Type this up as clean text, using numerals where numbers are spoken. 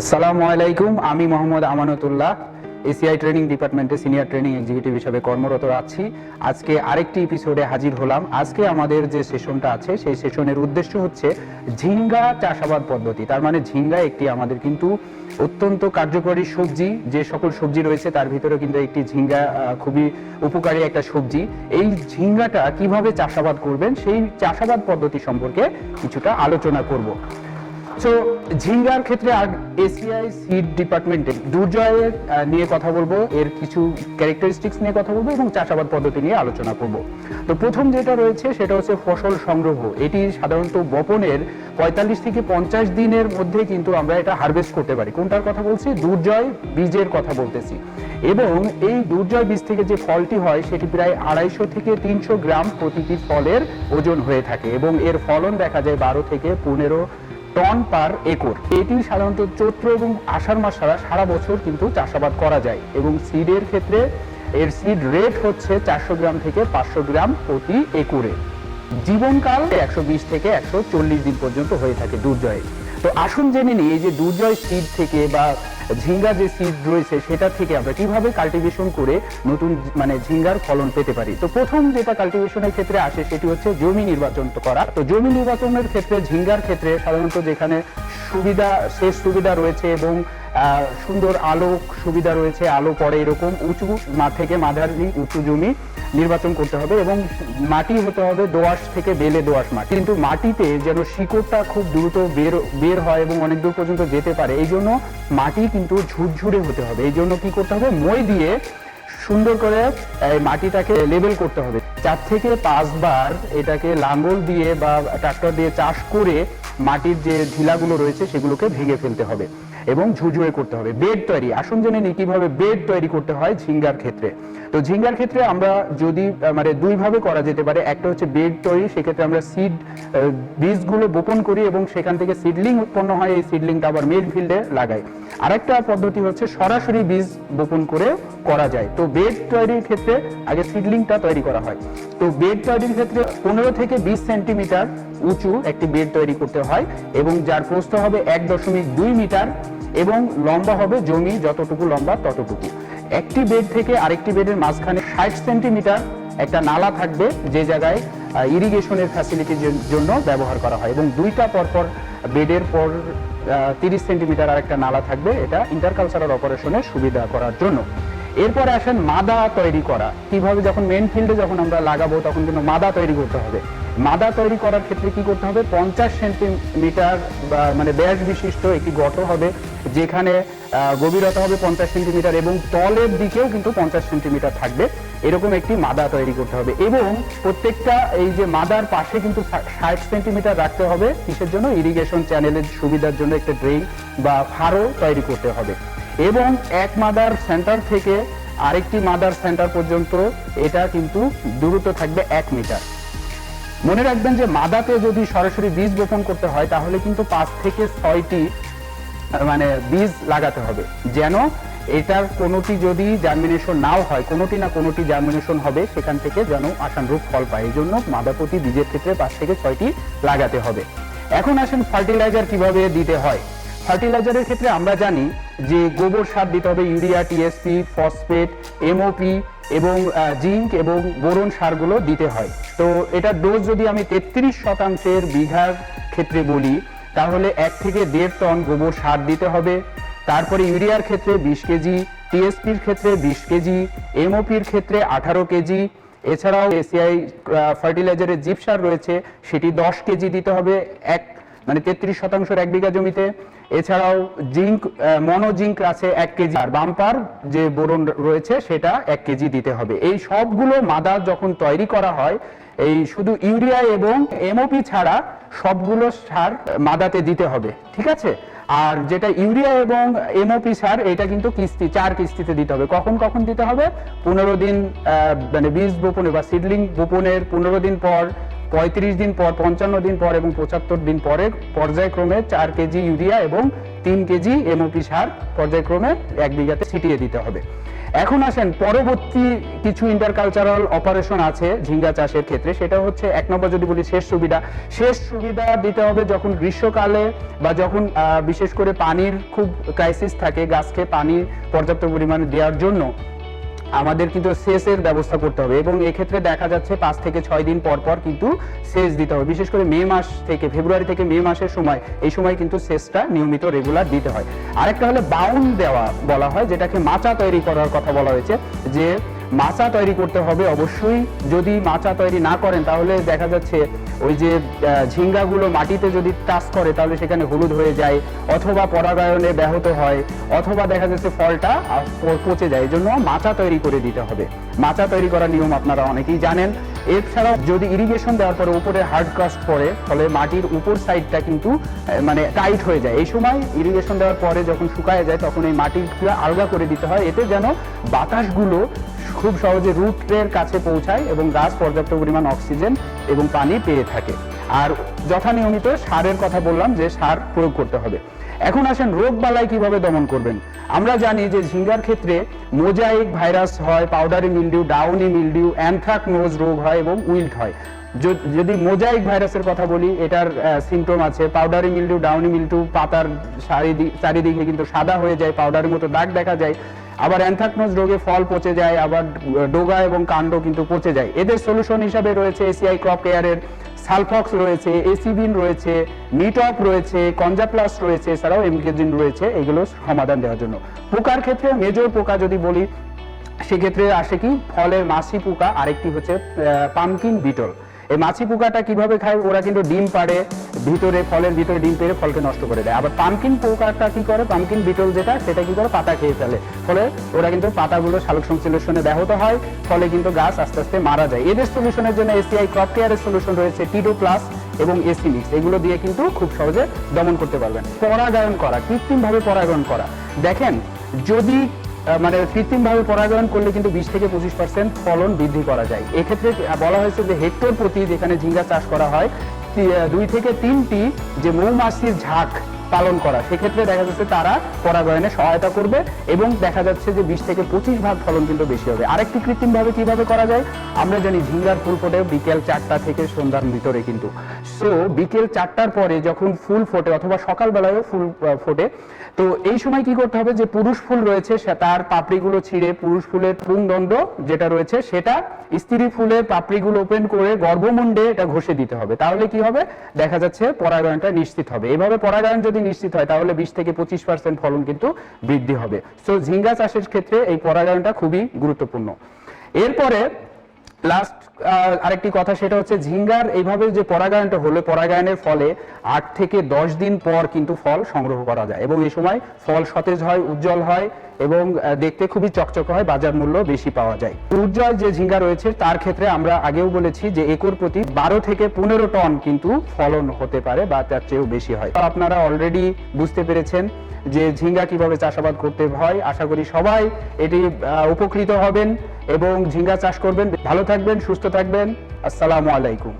আসসালামু আলাইকুম, আমি মোহাম্মদ আমানতুল্লাহ এসিআই ট্রেনিং ডিপার্টমেন্টে সিনিয়র ট্রেনিং এক্সিকিউটিভ হিসেবে কর্মরত আছি। আজকে আরেকটি এপিসোডে হাজির হলাম। আজকে আমাদের যে সেশনটা আছে সেই সেশনের উদ্দেশ্য হচ্ছে ঝিঙ্গা চাষাবাদ পদ্ধতি। তার মানে ঝিঙ্গা একটি আমাদের কিন্তু অত্যন্ত কার্যকরী সবজি। যে সকল সবজি রয়েছে তার ভিতরে কিন্তু একটি ঝিঙ্গা খুবই উপকারী একটা সবজি। এই ঝিঙ্গাটা কিভাবে চাষাবাদ করবেন সেই চাষাবাদ পদ্ধতি সম্পর্কে কিছুটা আলোচনা করব। তো ঝিঙ্গার ক্ষেত্রে এসিআই সিড ডিপার্টমেন্টে দুর্জয়ের নিয়ে কথা বলবো, এর কিছু ক্যারেক্টারিস্টিক্স নিয়ে কথা বলবো এবং চাষাবাদ পদ্ধতি নিয়ে আলোচনা করব। তো প্রথম যেটা রয়েছে সেটা হচ্ছে ফসল সংগ্রহ। এটি সাধারণত বপনের 45 থেকে 50 দিনের মধ্যে কিন্তু আমরা এটা হারভেস্ট করতে পারি। কোনটার কথা বলছি? দুর্জয় বীজের কথা বলতেছি। এবং এই দুর্জয় বীজ থেকে যে ফলটি হয় সেটি প্রায় 250 থেকে 300 গ্রাম প্রতিটি ফলের ওজন হয়ে থাকে এবং এর ফলন দেখা যায় 12 থেকে 15 টন পার একর। এটি সাধারণত চৈত্র এবং আষাঢ় মাস ছাড়া সারা বছর কিন্তু চাষাবাদ করা যায় এবং সিডের ক্ষেত্রে এর সিড রেট হচ্ছে 400 গ্রাম থেকে 500 গ্রাম প্রতি একরে। জীবনকাল 120 থেকে 140 দিন পর্যন্ত হয়ে থাকে দুর্জয়। তো আসুন জেনে নিই এই যে দুর্জয় সিড থেকে বা ঝিঙ্গা যে সিড রয়েছে সেটা থেকে আমরা কিভাবে কাল্টিভেশন করে নতুন ঝিঙ্গার ফলন পেতে পারি। তো প্রথম যেটা কাল্টিভেশনের ক্ষেত্রে আসে সেটি হচ্ছে জমি নির্বাচন করা। তো জমি নির্বাচনের ক্ষেত্রে ঝিঙ্গার ক্ষেত্রে সাধারণত যেখানে সেচ সুবিধা রয়েছে এবং সুন্দর আলো সুবিধা রয়েছে, আলো পড়ে এরকম উঁচু থেকে মাঝারি উঁচু জমি নির্বাচন করতে হবে এবং মাটি হতে হবে দোআঁশ থেকে বেলে দোআঁশ মাটি। কিন্তু মাটিতে যেন শিকড়টা খুব দ্রুত বের হয় এবং অনেক দূর পর্যন্ত যেতে পারে, এই জন্য মাটি কিন্তু ঝুরঝুরে হতে হবে। এই জন্য কি করতে হবে? মই দিয়ে সুন্দর করে মাটিটাকে লেবেল করতে হবে। 4 থেকে 5 বার এটাকে লাঙ্গল দিয়ে বা ট্রাক্টর দিয়ে চাষ করে মাটির যে ঢিলাগুলো রয়েছে সেগুলোকে ভেঙে ফেলতে হবে এবং ঝুরঝুরে করতে হবে। বেড তৈরি, আসুন জেনে নিই কিভাবে বেড তৈরি করতে হয় ঝিঙ্গার ক্ষেত্রে। তো ঝিঙ্গার ক্ষেত্রে আমরা যদি দুইভাবে করা যেতে পারে। একটা হচ্ছে বেড তৈরি, সেক্ষেত্রে আমরা সিড বীজগুলো বপন করি এবং সেখান থেকে সিডলিং উৎপন্ন হয়, এই সিডলিংটা আবার মেইন ফিল্ডে লাগাই। আরেকটা পদ্ধতি হচ্ছে সরাসরি বীজ বপন করে করা যায়। তো বেড তৈরির ক্ষেত্রে আগে সিডলিংটা তৈরি করা হয়। তো বেড তৈরির ক্ষেত্রে 15 থেকে 20 সেন্টিমিটার উঁচু একটি বেড তৈরি করতে হয় এবং যার প্রস্থ হবে 1.2 মিটার এবং লম্বা হবে জমি যতটুকু লম্বা ততটুকু। একটি বেড থেকে আরেকটি বেডের মাঝখানে 60 সেন্টিমিটার একটা নালা থাকবে যে জায়গায় ইরিগেশনের ফ্যাসিলিটির জন্য ব্যবহার করা হয় এবং দুইটা পরপর বেডের পর 30 সেন্টিমিটার আরেকটা নালা থাকবে, এটা ইন্টারকালচারাল অপারেশনের সুবিধা করার জন্য। এরপরে আসেন মাদা তৈরি করা। কিভাবে? যখন মেন ফিল্ডে যখন আমরা লাগাবো তখন কিন্তু মাদা তৈরি করতে হবে। মাদা তৈরি করার ক্ষেত্রে কি করতে হবে? 50 সেন্টিমিটার ব্যাস বিশিষ্ট একটি গর্ত হবে যেখানে গভীরতা হবে 50 সেন্টিমিটার এবং তলের দিকেও কিন্তু 50 সেন্টিমিটার থাকবে। এরকম একটি মাদা তৈরি করতে হবে এবং প্রত্যেকটা এই যে মাদার পাশে কিন্তু 60 সেন্টিমিটার রাখতে হবে। কিসের জন্য? ইরিগেশন চ্যানেলের সুবিধার জন্য একটা ড্রেন বা ফারো তৈরি করতে হবে এবং এক মাদার সেন্টার থেকে আরেকটি মাদার সেন্টার পর্যন্ত এটা কিন্তু দূরত্ব থাকবে 1 মিটার। মনে রাখবেন যে মাদাতে যদি সরাসরি বীজ বপন করতে হয় তাহলে কিন্তু 5 থেকে 6টি বীজ লাগাতে হবে, যেন এটার কোনোটি যদি জার্মিনেশন নাও হয়, কোনোটি না কোনোটি জার্মিনেশন হবে, সেখান থেকে যেন আশানুরূপ ফল পায়। এই জন্য মাদাপতি বীজের ক্ষেত্রে 5 থেকে 6টি লাগাতে হবে। এখন আসেন ফার্টিলাইজার কিভাবে দিতে হয়। ফার্টিলাইজারের ক্ষেত্রে আমরা জানি যে গোবর সার দিতে হবে, ইউরিয়া, টিএসপি, ফসফেট, এমওপি এবং জিঙ্ক এবং বোরন সারগুলো দিতে হয়। তো এটার ডোজ যদি আমি 33% বিঘার ক্ষেত্রে বলি তাহলে 1 থেকে 1.5 টন গোবর সার দিতে হবে। তারপরে ইউরিয়ার ক্ষেত্রে 20 কেজি, টিএসপির ক্ষেত্রে 20 কেজি, এমওপির ক্ষেত্রে 18 কেজি। এছাড়াও এসিআই ফার্টিলাইজারের জিপসার রয়েছে, সেটি 10 কেজি দিতে হবে 33% 1 বিঘা জমিতে। এছাড়াও জিঙ্ক, মনোজিঙ্ক আছে 1 কেজি, আর বাম্পার যে বোরন রয়েছে সেটা 1 কেজি দিতে হবে। এই সবগুলো মাদা যখন তৈরি করা হয়, এই শুধু ইউরিয়া এবং এমওপি ছাড়া সবগুলো সার মাদাতে দিতে হবে, ঠিক আছে? আর যেটা ইউরিয়া এবং এমওপি সার এটা কিন্তু 4 কিস্তিতে দিতে হবে। কখন কখন দিতে হবে? 15 দিন বীজ বপনে বা সিডলিং বপনের 15 দিন পর, 35 দিন পর, 55 দিন পর এবং 75 দিন পরে পর্যায়ক্রমে 4 কেজি ইউরিয়া এবং 3 কেজি এমওপি সার পর্যায়ক্রমে 1 বিঘাতে ছিটিয়ে দিতে হবে। এখন আসেন পরবর্তী কিছু ইন্টারকালচারাল অপারেশন আছে ঝিঙ্গা চাষের ক্ষেত্রে, সেটা হচ্ছে এক নম্বর যদি বলি শেষ সুবিধা দিতে হবে যখন গ্রীষ্মকালে বা যখন বিশেষ করে পানির খুব ক্রাইসিস থাকে, গাছকে পানি পর্যাপ্ত পরিমাণে দেওয়ার জন্য আমাদের কিন্তু সেচের ব্যবস্থা করতে হবে এবং এক্ষেত্রে দেখা যাচ্ছে 5 থেকে 6 দিন পর পর কিন্তু সেচ দিতে হবে। বিশেষ করে মে মাস থেকে ফেব্রুয়ারি থেকে মে মাসের সময়, এই সময় কিন্তু সেচটা নিয়মিত রেগুলার দিতে হয়। আরেকটা হলে বাউন্ড দেওয়া বলা হয়, যেটাকে মাচা তৈরি করার কথা বলা হয়েছে, যে মাচা তৈরি করতে হবে অবশ্যই। যদি মাচা তৈরি না করেন তাহলে দেখা যাচ্ছে ওই যে ঝিঙ্গাগুলো মাটিতে যদি টাচ করে তাহলে সেখানে হলুদ হয়ে যায়, অথবা পরাগায়নে ব্যাহত হয়, অথবা দেখা যাচ্ছে ফলটা পচে যায়। এই জন্য মাচা তৈরি করে দিতে হবে। মাচা তৈরি করার নিয়ম আপনারা অনেকেই জানেন। এছাড়াও যদি ইরিগেশন দেওয়ার পরে উপরে হার্ড কাস্ট পড়ে, ফলে মাটির উপর সাইডটা কিন্তু মানে টাইট হয়ে যায়। এই সময় ইরিগেশন দেওয়ার পরে যখন শুকায় যায় তখন এই মাটিগুলো আলগা করে দিতে হয়, এতে যেন বাতাসগুলো খুব সহজে রুটের কাছে পৌঁছায় এবং গাছ পর্যাপ্ত পরিমাণ অক্সিজেন এবং পানি পেয়ে থাকে। আর যথানিয়মিত সারের কথা বললাম যে সার প্রয়োগ করতে হবে। এখন আসেন রোগ বালাই কিভাবে দমন করবেন। আমরা জানি যে ঝিঙ্গার ক্ষেত্রে মোজাইক ভাইরাস হয়, powdery mildew, Downey mildew, anthracnose রোগ হয় এবং উইল্ট হয়। যদি মোজাইক ভাইরাসের কথা বলি, এটার সিমটম আছে পাউডারি মিলডিউ, ডাউনি মিলডিউ, পাতার চারিদিকে কিন্তু সাদা হয়ে যায়, পাউডারের মতো দাগ দেখা যায়। আবার অ্যানথ্রাকনোজ রোগে ফল পচে যায়, আবার ডোগা এবং কাণ্ড কিন্তু পচে যায়। এদের সলিউশন হিসাবে রয়েছে এসিআই ক্রপ কেয়ারের সালফক্স রয়েছে, এসিবিন রয়েছে, মিটপ রয়েছে, কনজাপ্লাস রয়েছে, এছাড়াও এমকেজিন রয়েছে, এগুলো সমাধান দেওয়ার জন্য। পোকার ক্ষেত্রে মেজর পোকা যদি বলি, সেক্ষেত্রে আসে কি ফলের মাছি পোকা, আরেকটি হচ্ছে পামকিন বিটল। এই মাছি পোকাটা কিভাবে খায়, ওরা কিন্তু ডিম পাড়ে ভিতরে, ফলের ভিতরে ডিম পেড়ে ফলকে নষ্ট করে দেয়। আবার পামকিন পোকাটা কি করে, পামকিন বিটল যেটা, সেটা কি করে পাতা খেয়ে ফেলে, ফলে ওরা কিন্তু পাতাগুলো সালোক সংশ্লেষণে ব্যাহত হয়, ফলে কিন্তু গাছ আস্তে আস্তে মারা যায়। এদের সলিউশনের জন্য এসিআই ক্রপ কেয়ারের সলিউশন রয়েছে টিডো প্লাস এবং এসি মিক্স, এগুলো দিয়ে কিন্তু খুব সহজে দমন করতে পারবেন। পরাগায়ন করা, কৃত্রিমভাবে পরাগায়ন করা, দেখেন যদি মানে কৃত্রিমভাবে পরাগায়ন করলে কিন্তু 20 থেকে 25% ফলন বৃদ্ধি করা যায়। এক্ষেত্রে বলা হয়েছে যে হেক্টর প্রতি যেখানে ঝিঙ্গা চাষ করা হয় 2 থেকে 3টি যে মৌমাছির ঝাঁক পালন করা, সেক্ষেত্রে দেখা যাচ্ছে তারা পরাগায়নে সহায়তা করবে এবং দেখা যাচ্ছে যে 20 থেকে 25% ফলন কিন্তু বেশি হবে। আরেকটি কৃত্রিমভাবে কিভাবে করা যায়, আমরা জানি ঝিঙ্গার ফুল ফোটে বিকেল 4টা থেকে সন্ধ্যার ভিতরে কিন্তু। সো বিকেল 4টার পরে যখন ফুল ফোটে অথবা সকালবেলায়ও ফুল ফোটে, তো এই সময় কি করতে হবে, যে পুরুষ ফুল রয়েছে তার পাপড়িগুলো ছিঁড়ে পুরুষ ফুলের পুংদণ্ড যেটা রয়েছে সেটা স্ত্রী ফুলের পাপড়িগুলো ওপেন করে গর্ভমুণ্ডে এটা ঘষে দিতে হবে। তাহলে কি হবে, দেখা যাচ্ছে পরাগায়নটা নিশ্চিত হবে। এভাবে পরাগায়ন যদি নিশ্চিত হয় তাহলে 20 থেকে 25% ফলন কিন্তু বৃদ্ধি হবে। সো ঝিঙ্গা চাষের ক্ষেত্রে এই পরাগায়নটা খুবই গুরুত্বপূর্ণ। এরপরে লাস্ট আরেকটি কথা, সেটা হচ্ছে ঝিঙ্গার এইভাবে যে পরাগায়নটা হলো, পরাগায়নের ফলে 8 থেকে 10 দিন পর কিন্তু ফল সংগ্রহ করা যায় এবং এই সময় ফল সতেজ হয়, উজ্জ্বল হয় এবং দেখতে খুবই চকচকে হয়, বাজার মূল্য বেশি পাওয়া যায়। উজ্জ্বল যে ঝিঙ্গা রয়েছে তার ক্ষেত্রে আমরা আগেও বলেছি যে একর প্রতি 12 থেকে 15 টন কিন্তু ফলন হতে পারে বা তার চেয়েও বেশি হয়। আপনারা অলরেডি বুঝতে পেরেছেন যে ঝিঙ্গা কিভাবে চাষাবাদ করতে হয়। আশা করি সবাই এটি উপকৃত হবেন এবং ঝিঙ্গা চাষ করবেন। ভালো থাকবেন, সুস্থ থাকবেন। আসসালামু আলাইকুম।